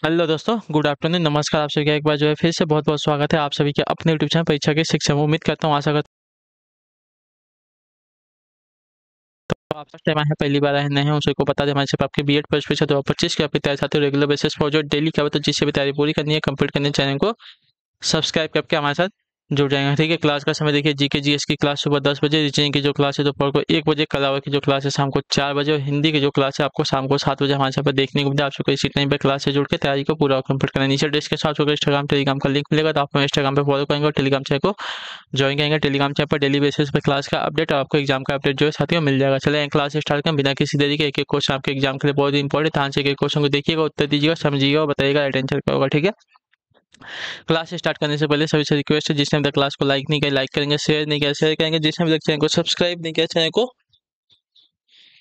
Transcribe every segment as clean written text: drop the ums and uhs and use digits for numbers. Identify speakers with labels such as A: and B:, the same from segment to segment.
A: Hello दोस्तों, good afternoon, नमस्कार। आप सभी का एक बार जो है फिर से बहुत बहुत स्वागत है आप सभी के अपने यूट्यूब चैनल परीक्षा के शिक्षा में। उम्मीद करता हूँ, आशा करता हूँ आप फर्स्ट टाइम आए हैं, पहली बार आए नए हैं, उन सबको बता दें हमारे सिर्फ आपके बीएड परीक्षा 2025 की आपकी तैयारी साथ ही रेगुलर बेसिस पर जो डेली क्या तो जिससे भी तैयारी पूरी करनी है, कंप्लीट करनी है, चैनल को सब्सक्राइब करके हमारे साथ जुड़ जाएंगे। ठीक है, क्लास का समय देखिए, जीके जीएस की क्लास सुबह 10 बजे, रीजनिंग की जो क्लास है दोपहर को 1 बजे, कला की जो क्लास है शाम को 4 बजे और हिंदी की जो क्लास है आपको शाम को 7 बजे हमारे साथ देखने को मिलता है। आप सबको इसी टाइम पर क्लास से जुड़ के तैयारी को पूरा कंप्लीट करना है। नीचे डिस्क्रिप्शन आपको इंस्टाग्राम टेलीग्राम का लिंक मिलेगा, तो आप इंस्टाग्राम पे फॉलो करेंगे और टेलीग्राम चैनल को ज्वाइन करेंगे। टेलीग्राम चैनल पर डेली बेसिस पे क्लास का अपडेट और आपको एग्जाम का अपडेट जो है साथियों मिल जाएगा। चले क्लास स्टार्ट करें बिना किसी देरी के। एक एक क्वेश्चन आपके एग्जाम के लिए बहुत ही इंपॉर्टेंट, ध्यान से एक एक क्वेश्चन को देखिएगा, उत्तर दीजिएगा, समझिएगा और बताइएगा, अटेंशन क्या होगा। ठीक है, क्लास स्टार्ट करने से पहले सभी से रिक्वेस्ट है, जिसने अभी तक क्लास को लाइक नहीं किया लाइक करेंगे, शेयर नहीं किया शेयर करेंगे, जिसने अभी तक चैनल को सब्सक्राइब नहीं किया चैनल को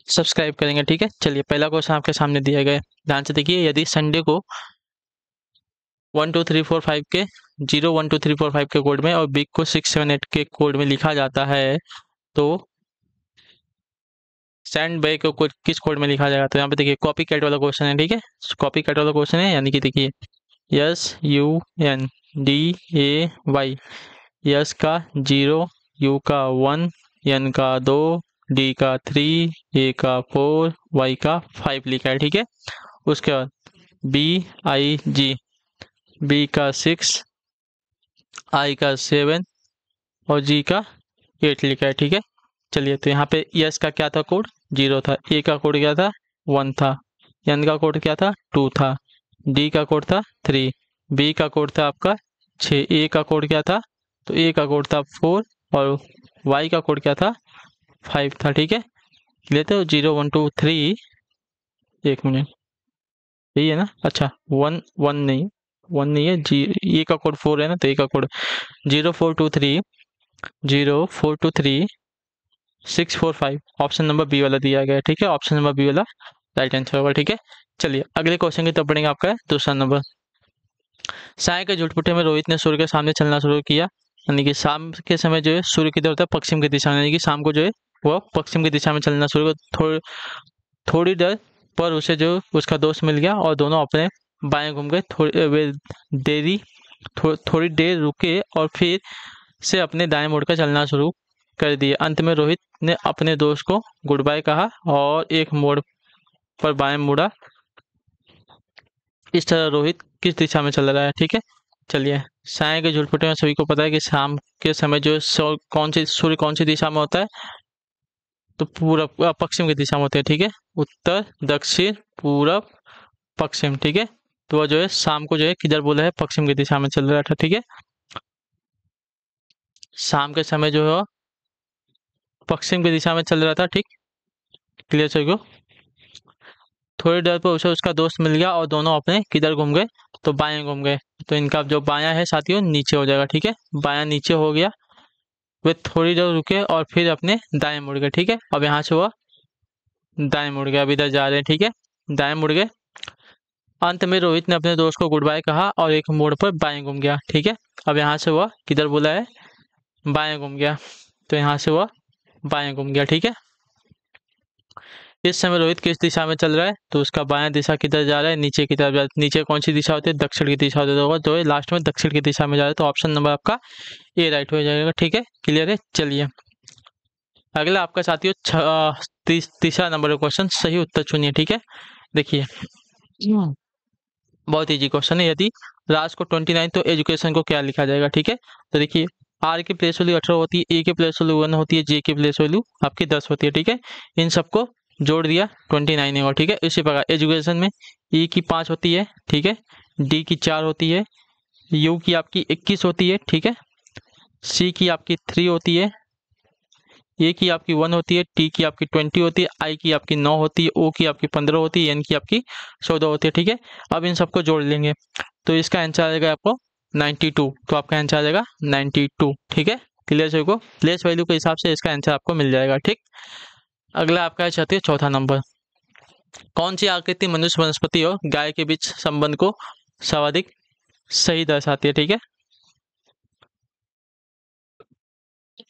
A: सब्सक्राइब करेंगे। ठीक है, चलिए पहला क्वेश्चन आपके सामने दिया गया है, ध्यान से देखिए। यदि संडे को 1 2 3 4 5 के 0 1 2 3 4 5 के कोड में और वीक को 6 7 8 के कोड में लिखा जाता है, तो सेंड बाय को किस कोड में लिखा जाएगा। तो यहाँ पे देखिए कॉपी कैट वाला क्वेश्चन है। ठीक है, कॉपी कैट वाला क्वेश्चन है, यानी कि देखिए SUNDAY, यस का 0, यू का 1, एन का 2, डी का 3, ए का 4, वाई का 5 लिखा है। ठीक है, उसके बाद BIG, बी का 6, आई का 7 और जी का 8 लिखा है। ठीक है, चलिए तो यहाँ पे यस का क्या था कोड, 0 था, ए का कोड क्या था, 1 था, एन का कोड क्या था, 2 था, डी का कोड था 3, बी का कोड था आपका 6, ए का कोड क्या था, तो ए का कोड था 4 और वाई का कोड क्या था, 5 था। ठीक है, लेते हो 0 1 2 3, एक मिनट, यही है ना, अच्छा 1 1 नहीं, 1 नहीं है जी, ए का कोड 4 है ना, तो ए का कोड 0423 0423 645, ऑप्शन नंबर बी वाला दिया गया है। ठीक है, ऑप्शन नंबर बी वाला राइट आंसर होगा। ठीक है, चलिए अगले क्वेश्चन की तरफ बढ़ेंगे। आपका है दूसरा नंबर। साय के झुटपुटे में रोहित ने सूर्य के सामने चलना शुरू किया, यानी कि शाम के समय जो है सूर्य किधर होता है, पश्चिम की दिशा में, यानी कि शाम को जो है वो पश्चिम की दिशा में चलना शुरू कर। थोड़ी देर पर उसे जो उसका दोस्त मिल गया और दोनों अपने बाएं घूम गए। थोड़ी देर रुके और फिर से अपने दाएं मुड़कर चलना शुरू कर दिए। अंत में रोहित ने अपने दोस्त को गुड बाय कहा और एक मोड़ पर बाएं मुड़ा। इस तरह रोहित किस दिशा में चल रहा है। ठीक है, चलिए साय के झुटपुटे में सभी को पता है कि शाम के समय जो सूर्य कौन सी दिशा में होता है, तो पूरब पश्चिम की दिशा में होते हैं। ठीक है, उत्तर दक्षिण पूरब पश्चिम। ठीक है, तो वह जो है शाम को जो है किधर बोला है, पश्चिम की दिशा में चल रहा था। ठीक है, शाम के समय जो है पश्चिम की दिशा में चल रहा था। ठीक, क्लियर सभी को। थोड़ी देर पर उसे उसका दोस्त मिल गया और दोनों अपने किधर घूम गए, तो बाएं घूम गए। तो इनका जो बायां है साथियों नीचे हो जाएगा। ठीक है, बायां नीचे हो गया। वे थोड़ी देर रुके और फिर अपने दाएं मुड़ गए। ठीक है, अब यहाँ से वह दाएं मुड़ गया, अब इधर जा रहे हैं। ठीक है, दाएं मुड़ गए। अंत में रोहित ने अपने दोस्त को गुड बाय कहा और एक मोड़ पर बाएं घूम गया। ठीक है, अब यहाँ से वह किधर बोला है, बाएं घूम गया, तो यहाँ से वह बाएं घूम गया। ठीक है, इस समय रोहित किस दिशा में चल रहा है, तो उसका बायां दिशा किधर जा रहा है, नीचे की तरफ। नीचे कौन सी दिशा होती है, दक्षिण की दिशा होती है, होगा तो लास्ट में दक्षिण की दिशा में जा रहा है, तो ऑप्शन नंबर आपका ए राइट हो जाएगा। ठीक है, क्लियर है। चलिए अगला आपका साथियों तीसरा नंबर का क्वेश्चन, सही उत्तर चुनिए। ठीक है, देखिए बहुत इजी क्वेश्चन है। यदि राज को 29 तो एजुकेशन को क्या लिखा जाएगा। ठीक है, तो देखिए आर की प्लेस वैल्यू 18 होती है, ए की प्लेस वैल्यू 1 होती है, जे की प्लेस वैल्यू आपकी 10 होती है। ठीक है, इन सबको जोड़ दिया 29 होगा। ठीक है, इसी प्रकार एजुकेशन में ई की 5 होती है, ठीक है, डी की 4 होती है, यू की आपकी 21 होती है, ठीक है, सी की आपकी 3 होती है, ए की आपकी 1 होती है, टी की आपकी 20 होती है, आई की आपकी 9 होती है, ओ की आपकी 15 होती है, एन की आपकी 14 होती है। ठीक है, अब इन सबको जोड़ लेंगे तो इसका आंसर आ जाएगा आपको 92। तो आपका आंसर आ जाएगा 92। ठीक है, क्लियर सभी को। प्लेस वैल्यू के हिसाब से इसका आंसर आपको मिल जाएगा। ठीक, अगला आपका है छात्र चौथा नंबर। कौन सी आकृति मनुष्य वनस्पति और गाय के बीच संबंध को सर्वाधिक सही दर्शाती है। ठीक है,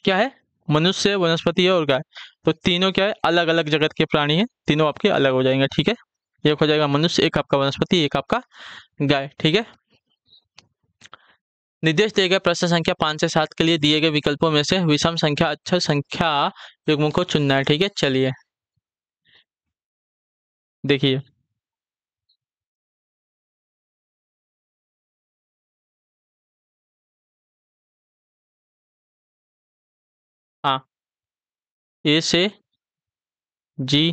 A: क्या है, मनुष्य, वनस्पति और गाय, तो तीनों क्या है, अलग अलग जगत के प्राणी हैं, तीनों आपके अलग हो जाएंगे। ठीक है, एक हो जाएगा मनुष्य, एक आपका वनस्पति, एक आपका गाय। ठीक है। निर्देश दिए गए प्रश्न संख्या 5 से 7 के लिए दिए गए विकल्पों में से विषम संख्या अक्षर संख्या युग्मों को चुनना है। ठीक है, चलिए देखिए। हाँ, ए से जी,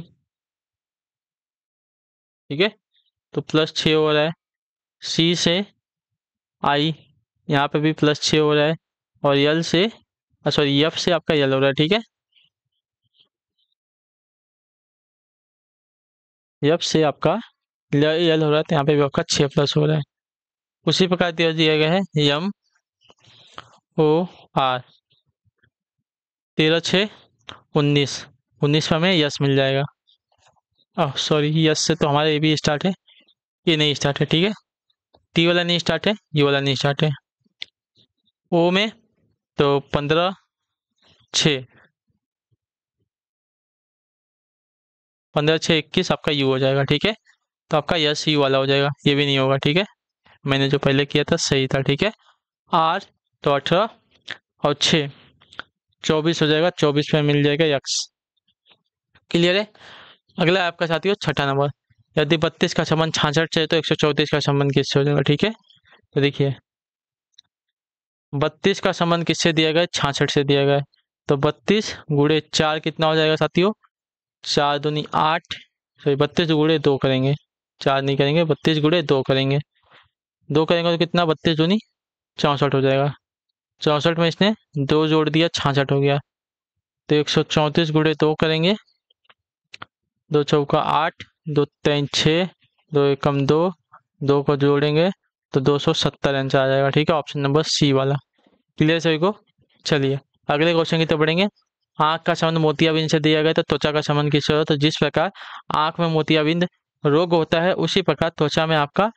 A: ठीक है, तो +6 हो रहा है। सी से आई, यहाँ पे भी +6 हो रहा है। और यल से, सॉरी, एफ से आपका यल हो रहा है। ठीक है, एफ से आपका यल हो रहा है, तो यहाँ पे भी आपका 6+ हो रहा है। उसी प्रकार दिया गया है यम ओ आर, 13×6 = 19, 19 में हमें यस मिल जाएगा। ओह सॉरी, यस से तो हमारा ए भी स्टार्ट है, ये नहीं स्टार्ट है। ठीक है, टी वाला नहीं स्टार्ट है, ये वाला नहीं स्टार्ट है। ओ में तो 15×6, 15×6 = 21 आपका यू हो जाएगा। ठीक है, तो आपका यस यू वाला हो जाएगा, ये भी नहीं होगा। ठीक है, मैंने जो पहले किया था सही था। ठीक है, आर तो 18 और 6 24 हो जाएगा, 24 में मिल जाएगा यक्स। क्लियर है। अगला आपका साथी हो छठा नंबर। यदि 32 का संबंध 66 से, तो 134 का संबंध किससे हो जाएगा। ठीक है, तो देखिए 32 का संबंध किससे दिया गया है, 66 से दिया गया है। तो 32 × 4 कितना हो जाएगा साथियों, 4×2 = 8। सॉरी, 32 × 2 करेंगे, 4 नहीं करेंगे, 32 × 2 करेंगे। 2 करेंगे तो कितना, 32×2 = 64 हो जाएगा। 64 में इसने 2 जोड़ दिया, 66 हो गया। तो 134 × 2 करेंगे, 2×4 = 8, 2×3 = 6, 2×1 = 2, 2 को जोड़ेंगे तो 270 आंसर आ जाएगा। ठीक है, ऑप्शन नंबर सी वाला। क्लियर सभी को। चलिए अगले क्वेश्चन की तरफ बढ़ेंगे। आंख का संबंध मोतियाबिंद से दिया गया, तो त्वचा का संबंध किससे होता है। तो जिस प्रकार आंख में मोतियाबिंद रोग होता है, उसी प्रकार त्वचा में आपका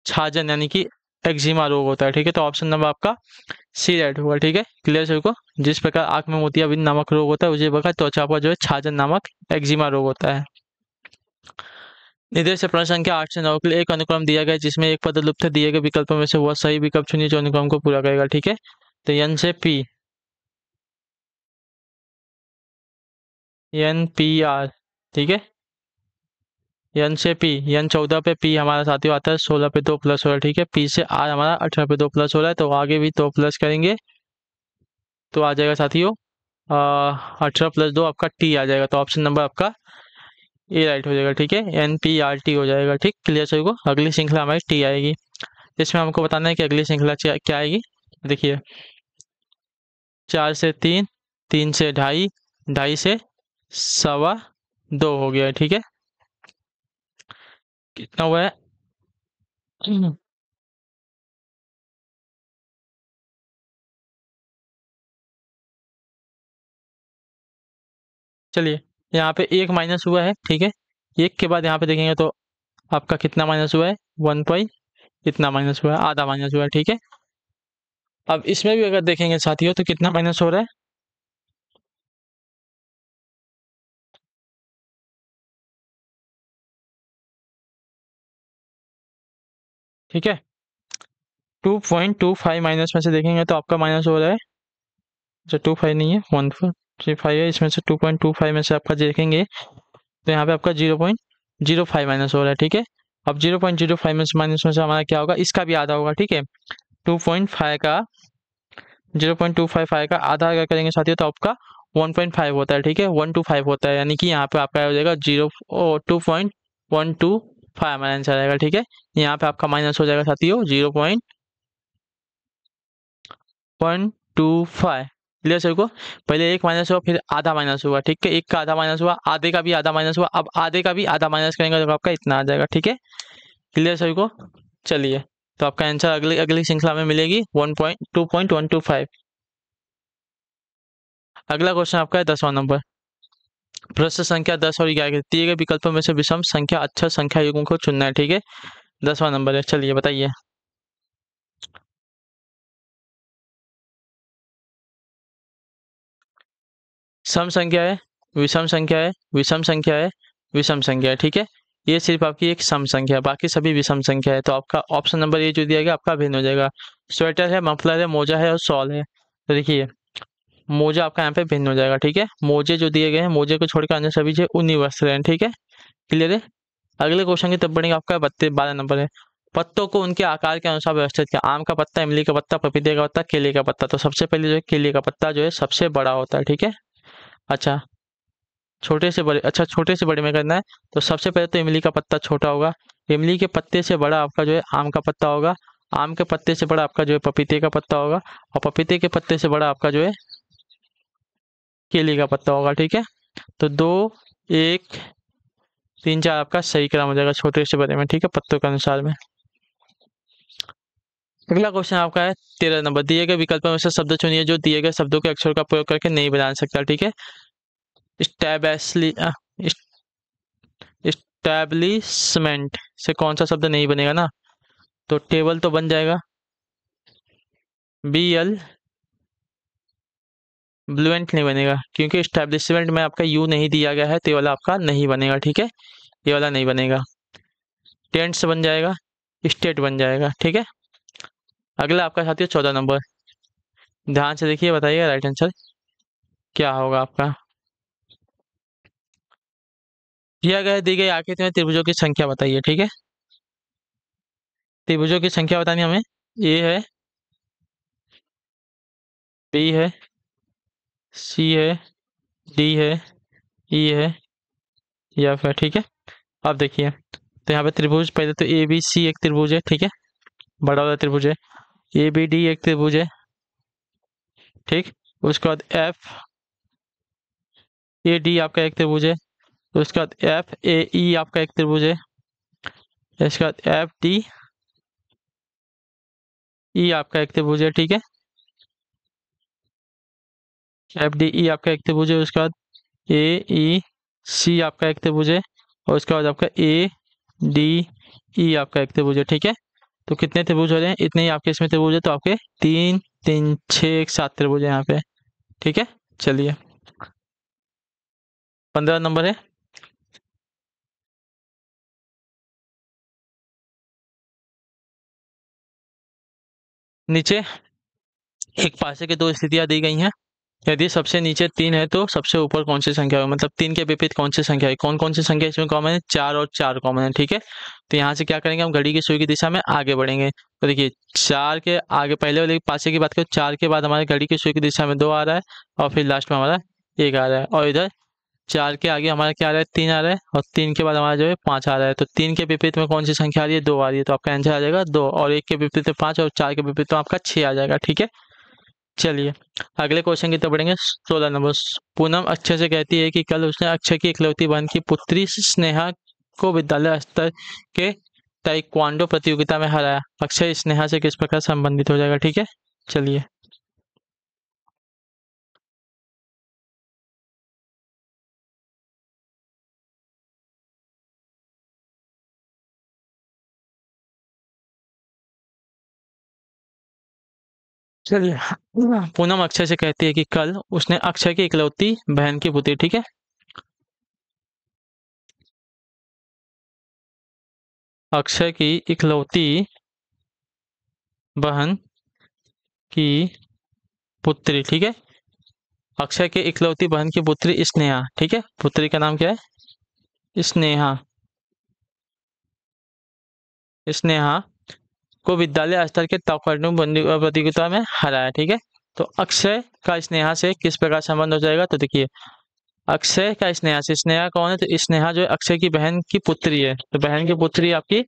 A: छाजन यानी कि एक्जिमा रोग होता है। ठीक है, तो ऑप्शन नंबर आपका सी राइट होगा। ठीक है, क्लियर सभी को। जिस प्रकार आंख में मोतियाबिंद नामक रोग होता है, उसी प्रकार त्वचा पर जो है छाजन नामक एक्जिमा रोग होता है। निर्देश से प्रश्न संख्या 8 से 9 के लिए एक अनुक्रम दिया गया, जिसमें एक पद लुप्त है। दिए गए विकल्पों में से वह सही विकल्प चुनिए जो अनुक्रम को पूरा करेगा। ठीक है, तो एन से पी, NPR, ठीक है, एन से पी, एन 14 पे, पी हमारा साथियों आता है 16 पे, 2 प्लस हो रहा है। ठीक है, पी से आर हमारा 18 पे 2 प्लस हो रहा है, तो आगे भी 2 प्लस करेंगे तो आ जाएगा साथियों 18 + 2 आपका टी आ जाएगा। तो ऑप्शन नंबर आपका ए राइट हो जाएगा। ठीक है, NPRT हो जाएगा। ठीक, क्लियर सभी को। अगली श्रृंखला हमारी टी आएगी। इसमें हमको बताना है कि अगली श्रृंखला क्या आएगी। देखिए 4 से 3, 3 से 2.5, 2.5 से 2.25 हो गया है। ठीक है, कितना हुआ है चलिए यहाँ पे एक माइनस हुआ है। ठीक है, एक के बाद यहाँ पे देखेंगे तो आपका कितना माइनस हुआ है, 1 पॉइंट इतना माइनस हुआ है, आधा माइनस हुआ है। ठीक है, अब इसमें भी अगर देखेंगे साथियों तो कितना माइनस हो रहा है, ठीक है, 2.25 माइनस में से देखेंगे तो आपका माइनस हो रहा है, जो 25 नहीं है, 1.35 है, इसमें से 2.25 में से आपका देखेंगे तो यहाँ पे आपका 0.05 माइनस हो रहा है। ठीक है, अब 0.05 माइनस में से हमारा क्या होगा, इसका भी आधा होगा। ठीक है, 2.5 का 0.25 का आधा अगर करेंगे साथियों तो आपका 1.5 होता है। ठीक है, 125 होता है, यानी कि यहाँ पे आपका हो जाएगा 2.125 हमारा आंसर आएगा। ठीक है, यहाँ पे आपका माइनस हो जाएगा साथियों 0.125। क्लियर सभी को। पहले एक माइनस हुआ, फिर आधा माइनस हुआ। ठीक है, एक का आधा माइनस हुआ, आधे का भी आधा माइनस हुआ, अब आधे का भी आधा माइनस करेंगे तो आपका इतना आ जाएगा। ठीक है, क्लियर सभी को। चलिए, तो आपका आंसर अगली अगली श्रृंखला में मिलेगी 2.125। अगला क्वेश्चन आपका है 10वां नंबर। प्रश्न संख्या 10 और 11 दिए गए विकल्पों में से विषम संख्या अक्षर संख्या युग्म को चुनना है। ठीक है, 10वां नंबर है। चलिए बताइए। सम संख्या है विषम संख्या है, विषम संख्या है, विषम संख्या है, ठीक है। ये सिर्फ आपकी एक सम संख्या है, बाकी सभी विषम संख्या है। तो आपका ऑप्शन नंबर ए जो दिया गया आपका भिन्न हो जाएगा। स्वेटर है, मफलर है, मोजा है और शॉल है। तो देखिए मोजा आपका यहाँ पे भिन्न हो जाएगा, ठीक है। मोजे जो दिए गए हैं, मोजे को छोड़कर अन्य सभी जो उन्हीं वस्त्र हैं, ठीक है। क्लियर है। अगले क्वेश्चन की तरफ बढ़ेंगे। आपका 12 नंबर है। पत्तों को उनके आकार के अनुसार व्यवस्थित किया। आम का पत्ता, इमली का पत्ता, पपीते का पत्ता, केले का पत्ता। तो सबसे पहले जो है केले का पत्ता जो है सबसे बड़ा होता है, ठीक है। अच्छा छोटे से बड़े, अच्छा छोटे से बड़े में करना है। तो सबसे पहले तो इमली का पत्ता छोटा होगा। इमली के पत्ते से बड़ा आपका जो है आम का पत्ता होगा। आम के पत्ते से बड़ा आपका जो है पपीते का पत्ता होगा। और पपीते के पत्ते से बड़ा आपका जो है केले का पत्ता होगा, ठीक है। तो 2, 1, 3, 4 आपका सही क्रम हो जाएगा छोटे से बड़े में, ठीक है, पत्तों के अनुसार में। अगला क्वेश्चन आपका है 13 नंबर। दिए गए विकल्पों में से शब्द चुनिए जो दिए गए शब्दों के अक्षर का प्रयोग करके नहीं बना सकता, ठीक है। स्टैब्लिशली स्टैब्लिशमेंट से कौन सा शब्द नहीं बनेगा ना। तो टेबल तो बन जाएगा, BL ब्लुएंट नहीं बनेगा क्योंकि स्टैब्लिशमेंट में आपका यू नहीं दिया गया है, तो ये वाला आपका नहीं बनेगा, ठीक है। ये वाला नहीं बनेगा। टेंट्स बन जाएगा, स्टेट बन जाएगा, ठीक है। अगला आपका साथी 14 नंबर। ध्यान से देखिए, बताइए राइट आंसर क्या होगा आपका। दिया गया दी गई आकृति में त्रिभुजों की संख्या बताइए, ठीक है। त्रिभुजों की संख्या बतानी हमें। ए है, बी है, सी है, डी है, ई है, या फिर, ठीक है। अब देखिए तो यहाँ पे त्रिभुज पहले तो ABC एक त्रिभुज है, ठीक है, बड़ा वाला त्रिभुज है। ABD एक त्रिभुज है, ठीक। उसके बाद FAD आपका एक त्रिभुज है। उसके बाद FAE आपका एक त्रिभुज है। इसके बाद FDE आपका एक त्रिभुज है, ठीक है। FDE आपका एक त्रिभुज है। उसके बाद AEC आपका एक त्रिभुज है। और उसके बाद आपका ADE आपका एक त्रिभुज है, ठीक है। तो कितने त्रिभुज हो रहे हैं, इतने ही आपके इसमें त्रिभुज है। तो आपके 3, 3, 6, 7 त्रिभुज है यहाँ पे, ठीक है। चलिए 15 नंबर है। नीचे एक पासे की दो स्थितियां दी गई हैं। यदि सबसे नीचे 3 है तो सबसे ऊपर कौन सी संख्या है, मतलब 3 के विपरीत कौन सी संख्या है। कौन कौन सी संख्या इसमें कॉमन है, 4 और 4 कॉमन है, ठीक है। तो यहाँ से क्या करेंगे, हम घड़ी की सुई की दिशा में आगे बढ़ेंगे। तो देखिए 4 के आगे पहले वाले पासे की बात करें, 4 के बाद हमारे घड़ी की सुई की दिशा में 2 आ रहा है और फिर लास्ट में हमारा 1 आ रहा है। और इधर 4 के आगे हमारा क्या आ रहा है, 3 आ रहा है। और 3 के बाद हमारा जो है 5 आ रहा है। तो 3 के विपरीत में कौन सी संख्या आ रही है, 2 आ रही है। तो आपका आंसर आ जाएगा 2। और 1 के विपरीत में 5 और 4 के विपरीत में आपका 6 आ जाएगा, ठीक है। चलिए अगले क्वेश्चन की तरफ बढ़ेंगे। 16 नंबर। पूनम अक्षय से कहती है कि कल उसने अक्षय की इकलौती बहन की पुत्री स्नेहा को विद्यालय स्तर के ताइक्वांडो प्रतियोगिता में हराया। अक्षय स्नेहा से किस प्रकार संबंधित हो जाएगा, ठीक है। चलिए चलिए पूनम अक्षय से कहती है कि कल उसने अक्षय की इकलौती बहन की पुत्री, ठीक है। अक्षय की इकलौती बहन की पुत्री, ठीक है। अक्षय की इकलौती बहन की पुत्री स्नेहा, ठीक है। पुत्री का नाम क्या है, स्नेहा। स्नेहा को विद्यालय स्तर के ताइक्वांडो प्रतियोगिता में हराया, ठीक है। तो अक्षय का स्नेहा से किस प्रकार संबंध हो जाएगा। तो देखिए अक्षय का स्नेहा से, स्नेहा कौन है, तो स्नेहा जो है अक्षय की बहन की पुत्री है। तो बहन की पुत्री आपकी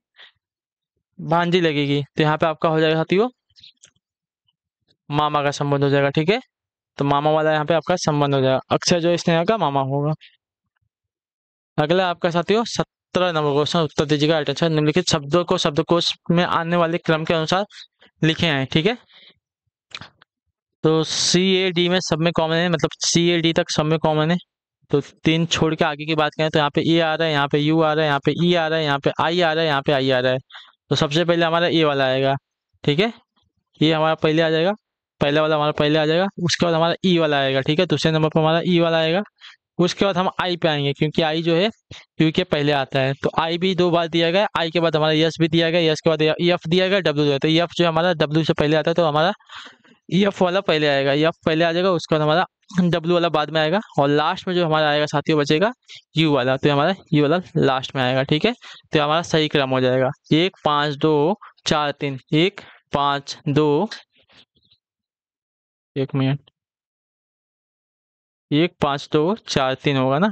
A: भांजी लगेगी। तो यहाँ पे आपका हो जाएगा साथियों मामा का संबंध हो जाएगा, ठीक है। तो मामा वाला यहाँ पे आपका संबंध हो जाएगा, अक्षय जो है स्नेहा का मामा होगा। अगला आपका साथियों 17 नंबर क्वेश्चन, उत्तर दीजिएगा। अटेंशन, निम्नलिखित शब्दों को शब्दकोश में आने वाले क्रम के अनुसार लिखे हैं, ठीक है। तो CAD में सब में कॉमन है, मतलब CAD तक सब में कॉमन है। तो 3 छोड़ के आगे की बात करें तो यहाँ पे A आ रहा है, यहाँ पे U आ रहा है, यहाँ पे E आ रहा है, यहाँ पे I आ रहा है, यहाँ पे I आ रहा है। तो सबसे पहले हमारा A वाला आएगा, ठीक है। ये हमारा पहले आ जाएगा, पहला वाला हमारा पहले आ जाएगा। उसके बाद हमारा E वाला आएगा, ठीक है। दूसरे नंबर पर हमारा E वाला आएगा। उसके बाद हम आई पे आएंगे, क्योंकि आई जो है क्यू के पहले आता है, तो आई भी 2 बार दिया गया है। आई के बाद हमारा यस भी दिया गया, यस के बाद एफ दिया गया, डब्ल्यू दिया गया। तो एफ जो हमारा डब्ल्यू से पहले आता है, तो हमारा एफ वाला पहले आएगा, एफ पहले आ जाएगा, उसके बाद हमारा डब्ल्यू वाला बाद में आएगा, और लास्ट में जो हमारा आएगा साथियों बचेगा यू वाला, तो हमारा यू वाला लास्ट में आएगा। ठीक है, तो हमारा सही क्रम हो जाएगा 1 5 2 4 3, 1 5 2, 1 मिनट, 1 5 2 4 3 होगा ना।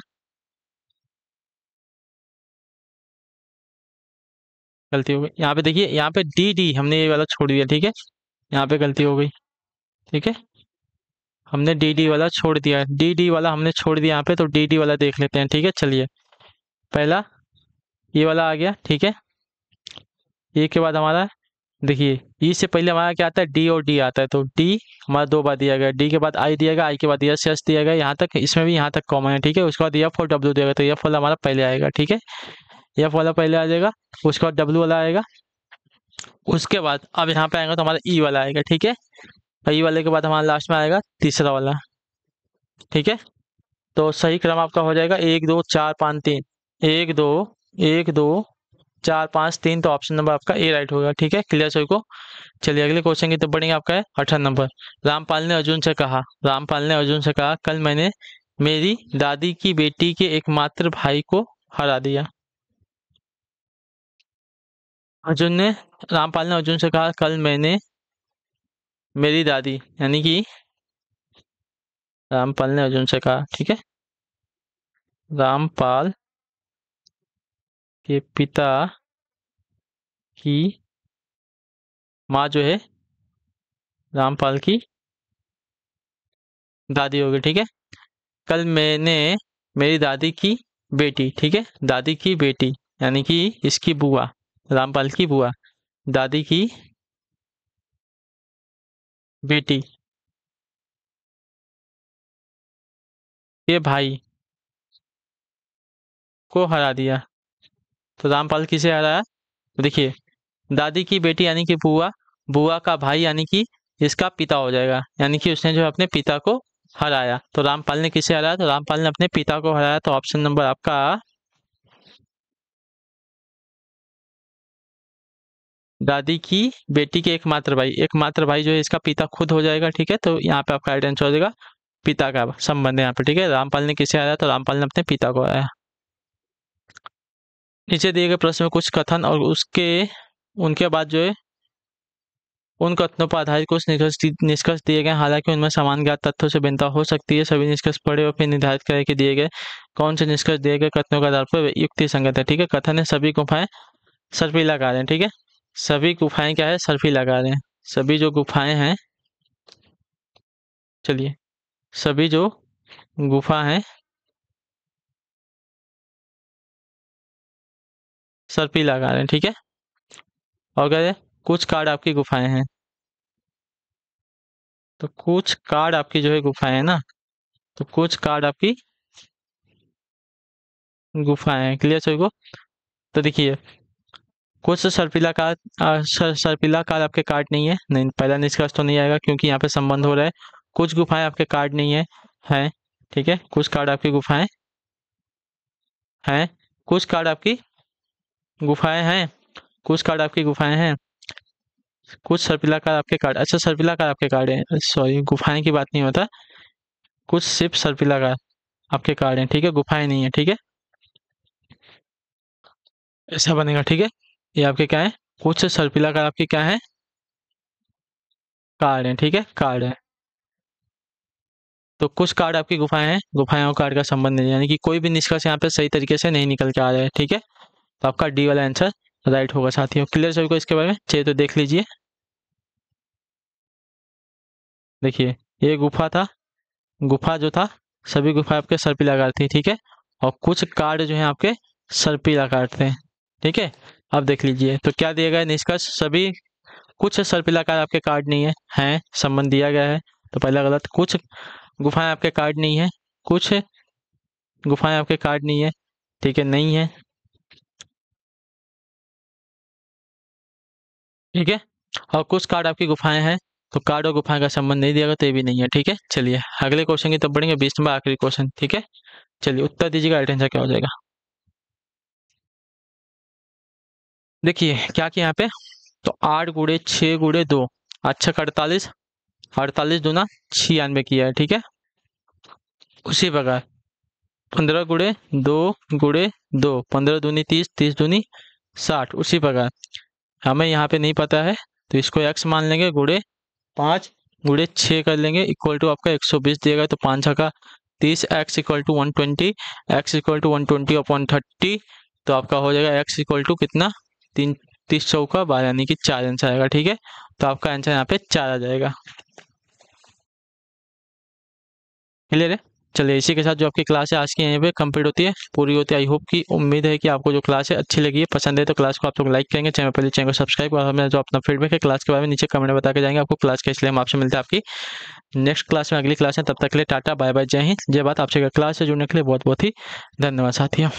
A: गलती हो गई यहाँ पे, देखिए यहाँ पे डी डी हमने ये वाला छोड़ दिया। ठीक है, यहाँ पे गलती हो गई। ठीक है, हमने डी डी वाला छोड़ दिया, डी डी वाला हमने छोड़ दिया यहाँ पे, तो डी डी वाला देख लेते हैं। ठीक है, चलिए पहला ये वाला आ गया। ठीक है, ए के बाद हमारा देखिए ई से पहले हमारा क्या आता है, डी और डी आता है, तो डी हमारा 2 बार दिया गया, डी के बाद आई दिया गया, आई के बाद यस यस दिया गया, यहाँ तक इसमें भी यहाँ तक कॉमन है। ठीक है, उसके बाद एफ और डब्ल्यू दिया गया, तो एफ वाला हमारा पहले आएगा। ठीक है, एफ वाला पहले आ जाएगा, उसके बाद डब्ल्यू वाला आएगा, उसके बाद अब यहाँ पे आएगा तो हमारा ई वाला आएगा। ठीक है, ई वाले के बाद हमारा लास्ट में आएगा तीसरा वाला। ठीक है, तो सही क्रम आपका हो जाएगा 1 2 4 5 3, 1 2 1 2 4 5 3, तो ऑप्शन नंबर आपका ए राइट होगा। ठीक है, क्लियर सभी को। चलिए अगले क्वेश्चन की तरफ बढ़ेंगे। आपका है 18 नंबर। रामपाल ने अर्जुन से कहा, रामपाल ने अर्जुन से कहा, कल मैंने मेरी दादी की बेटी के एकमात्र भाई को हरा दिया। अर्जुन ने रामपाल ने अर्जुन से कहा, कल मैंने मेरी दादी, यानी कि रामपाल ने अर्जुन से कहा। ठीक है, रामपाल के पिता की माँ जो है रामपाल की दादी होगी। ठीक है, कल मैंने मेरी दादी की बेटी, ठीक है, दादी की बेटी यानी कि इसकी बुआ, रामपाल की बुआ, दादी की बेटी के भाई को हरा दिया। तो रामपाल किसे हराया, तो देखिए दादी की बेटी यानी कि बुआ, बुआ का भाई यानी कि इसका पिता हो जाएगा, यानी कि उसने जो है अपने पिता को हराया। तो रामपाल ने किसे हराया, तो रामपाल ने अपने पिता को हराया। तो ऑप्शन नंबर आपका दादी की बेटी के एकमात्र भाई जो है इसका पिता खुद हो जाएगा। ठीक है, तो यहाँ पे आपका राइट आंसर हो जाएगा पिता का संबंध है यहाँ पे। ठीक है, रामपाल ने किसे हराया, तो रामपाल ने अपने पिता को हराया। नीचे दिए गए प्रश्न में कुछ कथन और उसके उनके बाद जो है उन कथनों पर आधारित कुछ निष्कर्ष दिए गए, हालांकि उनमें समान ज्ञात तथ्यों से भिन्नता हो सकती है। सभी निष्कर्ष पढ़े और फिर निर्धारित करें कि दिए गए कौन से निष्कर्ष दिए गए कथनों के आधार पर युक्ति संगत है। ठीक है, कथन है सभी गुफाएं सर्पिलाकार हैं। ठीक है, सभी गुफाएं क्या है, सर्पिलाकार हैं। सभी जो गुफाएं हैं, चलिए सभी जो गुफा हैं सर्पिलाकार हैं। ठीक है, और क्या है, कुछ कार्ड आपकी गुफाएं हैं, तो कुछ कार्ड आपकी जो है गुफाएं है ना, तो कुछ कार्ड आपकी गुफाएं हैं। क्लियर सभी को। तो देखिए कुछ सर्पिलाकार सर्पिलाकार आपके कार्ड नहीं है, नहीं पहला निष्कर्ष तो नहीं आएगा क्योंकि यहाँ पे संबंध हो रहा है। कुछ गुफाएं आपके कार्ड नहीं है, हैं। ठीक है, कुछ कार्ड आपकी गुफाएं हैं, कुछ कार्ड आपकी गुफाएं हैं, कुछ कार्ड आपकी गुफाएं हैं, कुछ सर्पिलाकार आपके कार्ड, अच्छा सर्पिलाकार आपके कार्ड है, सॉरी गुफाएं की बात नहीं होता, कुछ सिर्फ सर्पिलाकार आपके कार्ड हैं। ठीक है, गुफाएं नहीं है। ठीक है, ऐसा बनेगा। ठीक है, ये आपके क्या है, कुछ सर्पिलाकार आपके क्या है, कार्ड है। ठीक है, कार्ड है। तो कुछ कार्ड आपकी गुफाएं हैं, गुफाएं और कार्ड का संबंध नहीं है, यानी कि कोई भी निष्कर्ष यहाँ पे सही तरीके से नहीं निकल के आ रहा है। ठीक है, तो आपका डी वाला आंसर राइट होगा साथियों। क्लियर सभी को इसके बारे में, चाहिए तो देख लीजिए। देखिए ये गुफा था, गुफा जो था सभी गुफा आपके सर्पिलाकार थी। ठीक है, और कुछ कार्ड जो है आपके सर्पिलाकार थे। ठीक है, अब देख लीजिए तो क्या दिया गया है निष्कर्ष, सभी कुछ सर्पिलाकार आपके कार्ड नहीं है, हैं संबंध दिया गया है, तो पहला गलत। कुछ गुफाएं आपके कार्ड नहीं है, कुछ गुफाएं आपके कार्ड नहीं है। ठीक है, नहीं है। ठीक है, और कुछ कार्ड आपकी गुफाएं हैं, तो कार्ड और गुफा का संबंध नहीं दिया गया, तो ये भी नहीं है। ठीक है, चलिए अगले क्वेश्चन की तब बढ़ेंगे। 20 नंबर आखिरी क्वेश्चन। ठीक है, चलिए उत्तर दीजिएगा। राइट आंसर क्या हो जाएगा? देखिए क्या किया यहाँ पे, तो 8 गुड़े 6 गुड़े 2, अच्छा 48, 48 दूना 96 किया है। ठीक है, उसी प्रकार 15 गुड़े 2 गुड़े 2, 15 दूनी 30, 30 दूनी 60। उसी प्रकार हमें यहाँ पे नहीं पता है, तो इसको x मान लेंगे, गुड़े 5 गुड़े 6 कर लेंगे, इक्वल टू आपका 120 देगा। तो 5 का 30, x equal to 120, x equal to 120 upon 30। तो आपका हो जाएगा x इक्वल टू कितना, 3 30 चौका 12, यानी कि 4 आंसर आएगा। ठीक है, तो आपका आंसर यहाँ पे 4 आ जाएगा। क्लियर है? चलिए इसी के साथ जो आपकी क्लास है आज की यहीं पे कंप्लीट होती है, पूरी होती है। आई होप की उम्मीद है कि आपको जो क्लास है अच्छी लगी है, पसंद है तो क्लास को आप लोग लाइक करेंगे, चैनल पहले चैनल को सब्सक्राइब और हमें जो अपना फीडबैक है क्लास के बारे में नीचे कमेंट में बता के जाएंगे आपको क्लास के। इसलिए हम आपसे मिलते हैं आपकी नेक्स्ट क्लास में, अगली क्लास है। तब तक के लिए टाटा बाय बाय, जय हिंद जय भारत। आपसे क्लास से जुड़ने के लिए बहुत बहुत ही धन्यवाद साथियों।